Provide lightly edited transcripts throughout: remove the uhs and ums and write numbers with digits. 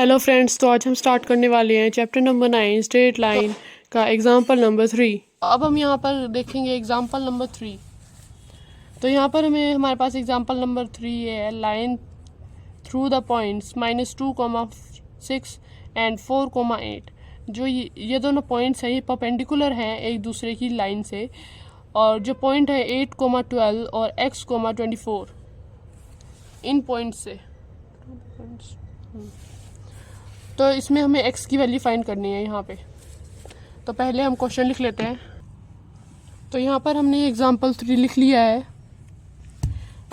Hello friends, तो आज हम स्टार्ट करने वाले हैं चैप्टर नंबर 9 स्ट्रेट लाइन का एग्जाम्पल नंबर 3। अब हम यहाँ पर देखेंगे एग्जाम्पल नंबर 3। तो यहाँ पर हमारे पास एग्जाम्पल नंबर 3 है line through the points -2,6 and 4,8। जो ये दोनों पॉइंट्स हैं ये परपेंडिकुलर हैं एक दूसरे की लाइन से, और जो पॉइंट है 8,12 और x,24 इन पॉइंट से। तो इसमें हमें x की वैल्यू फाइंड करनी है यहाँ पे। तो पहले हम क्वेश्चन लिख लेते हैं। तो यहाँ पर हमने एग्जाम्पल 3 लिख लिया है।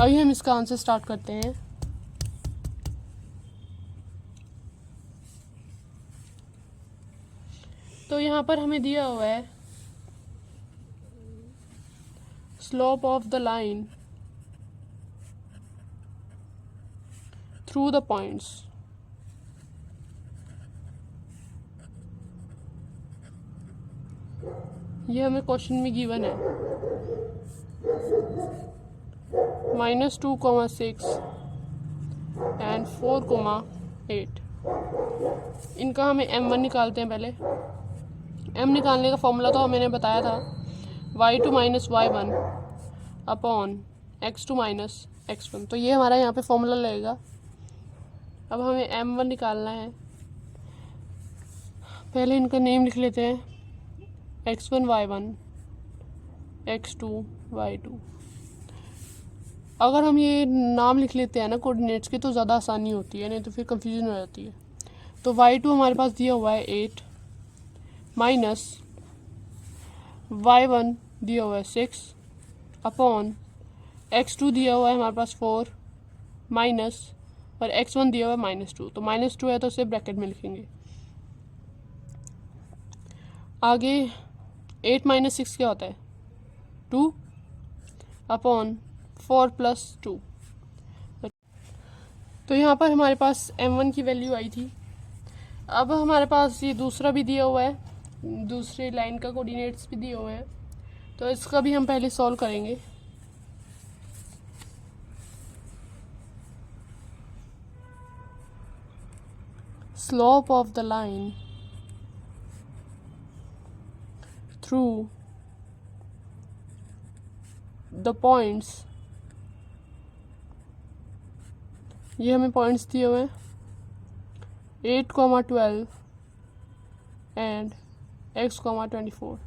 अभी हम इसका आंसर स्टार्ट करते हैं। तो यहाँ पर हमें दिया हुआ है slope of the line through the points. ये हमें क्वेश्चन में गिवन है -2,6 एंड 4,8। इनका हमें m1 निकालते हैं। पहले m निकालने का फॉर्मूला तो मैंने बताया था, y2 - y1 upon x2 - x1। तो ये हमारा यहाँ पे फॉर्मूला लगेगा। अब हमें m1 निकालना है। पहले इनका नेम लिख लेते हैं, x1 y1 x2 y2। अगर हम ये नाम लिख लेते हैं ना कोऑर्डिनेट्स के तो ज़्यादा आसानी होती है, नहीं तो फिर कंफ्यूजन हो जाती है। तो y2 हमारे पास दिया हुआ है 8 माइनस y1 दिया हुआ है 6 अपॉन x2 दिया हुआ है हमारे पास 4 माइनस और x1 दिया हुआ है -2। तो -2 है तो उसे ब्रैकेट में लिखेंगे। आगे 8 - 6 क्या होता है 2 अपॉन 4 + 2। तो यहाँ पर हमारे पास m1 की वैल्यू आई थी। अब हमारे पास ये दूसरा भी दिया हुआ है, दूसरे लाइन का कोऑर्डिनेट्स भी दिए हुए हैं। तो इसका भी हम पहले सॉल्व करेंगे। Slope of the line through the points, ये हमें पॉइंट्स दिए हुए हैं 8,12 एंड x,24।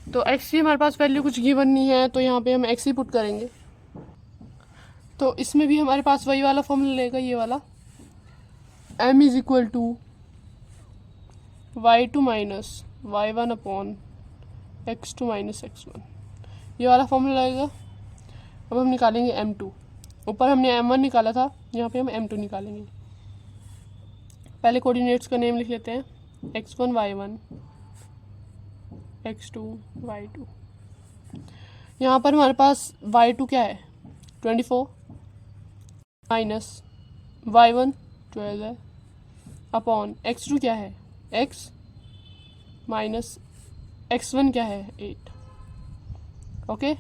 तो x की हमारे पास वैल्यू कुछ गिवन नहीं है, तो यहाँ पे हम x ही पुट करेंगे। तो इसमें भी हमारे पास वही वाला फॉर्मूला लेगा, ये वाला m = y2 - y1 upon x2 - x1, ये वाला फॉर्मूला लगेगा। अब हम निकालेंगे m2। ऊपर हमने m1 निकाला था, यहाँ पे हम m2 निकालेंगे। पहले कोऑर्डिनेट्स का नेम लिख लेते हैं, x1 y1 x2 y2। यहाँ पर हमारे पास y2 क्या है 24 माइनस y1 12 है अपॉन x2 क्या है x माइनस x1 क्या है 8। ओके,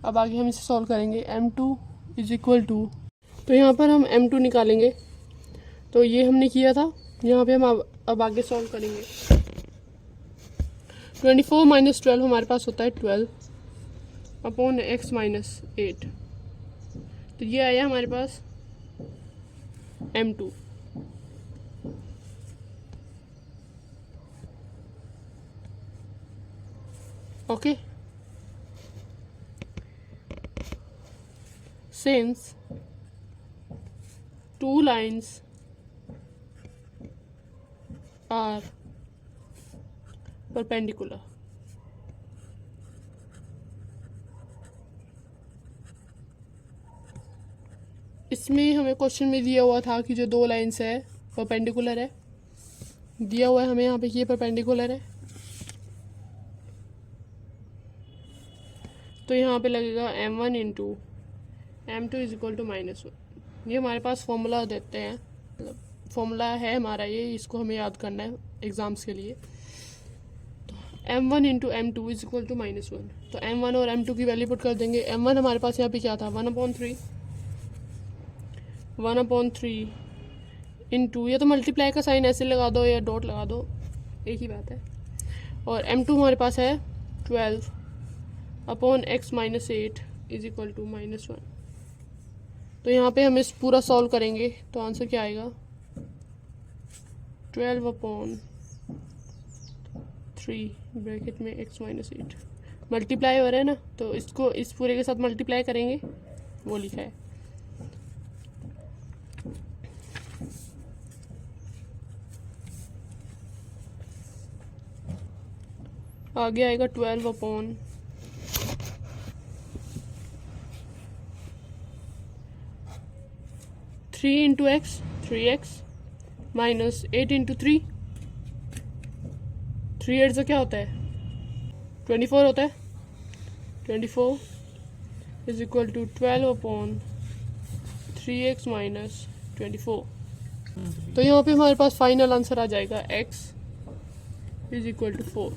अब आगे हम इसे सॉल्व करेंगे। m2 = तो यहाँ पर हम m2 निकालेंगे। तो ये हमने किया था, यहाँ पे हम अब आगे सॉल्व करेंगे। 24 - 12 हमारे पास होता है 12 अपॉन x - 8। तो ये आया हमारे पास m2। Okay, since two lines are perpendicular, इसमें हमें क्वेश्चन में दिया हुआ था कि जो दो लाइन्स है परपेंडिकुलर है, दिया हुआ है हमें यहाँ पे ये परपेंडिकुलर है। तो यहाँ पे लगेगा m1 × m2 = -1। ये हमारे पास फॉर्मूला देते हैं, मतलब फॉर्मूला है हमारा ये, इसको हमें याद करना है एग्ज़ाम्स के लिए। तो m1 × m2 = -1। तो m1 और m2 की वैल्यू पुट कर देंगे। m1 हमारे पास यहाँ पे क्या था 1/3 इनटू, या तो मल्टीप्लाई का साइन ऐसे लगा दो या डॉट लगा दो, एक ही बात है। और m2 हमारे पास है 12 upon x minus 8 is equal to -1। तो यहाँ पे हम इस पूरा सॉल्व करेंगे तो आंसर क्या आएगा, 12 अपॉन 3 ब्रैकेट में x माइनस 8। मल्टीप्लाई हो रहा है ना, तो इसको इस पूरे के साथ मल्टीप्लाई करेंगे, वो लिखा है। आगे आएगा 12 upon 3 into x 3x minus 8 into 3 8 से क्या होता है 24 होता है। 24 is equal to 12 upon 3x minus 24। तो यहाँ पे हमारे पास फाइनल आंसर आ जाएगा x इज इक्वल टू 4।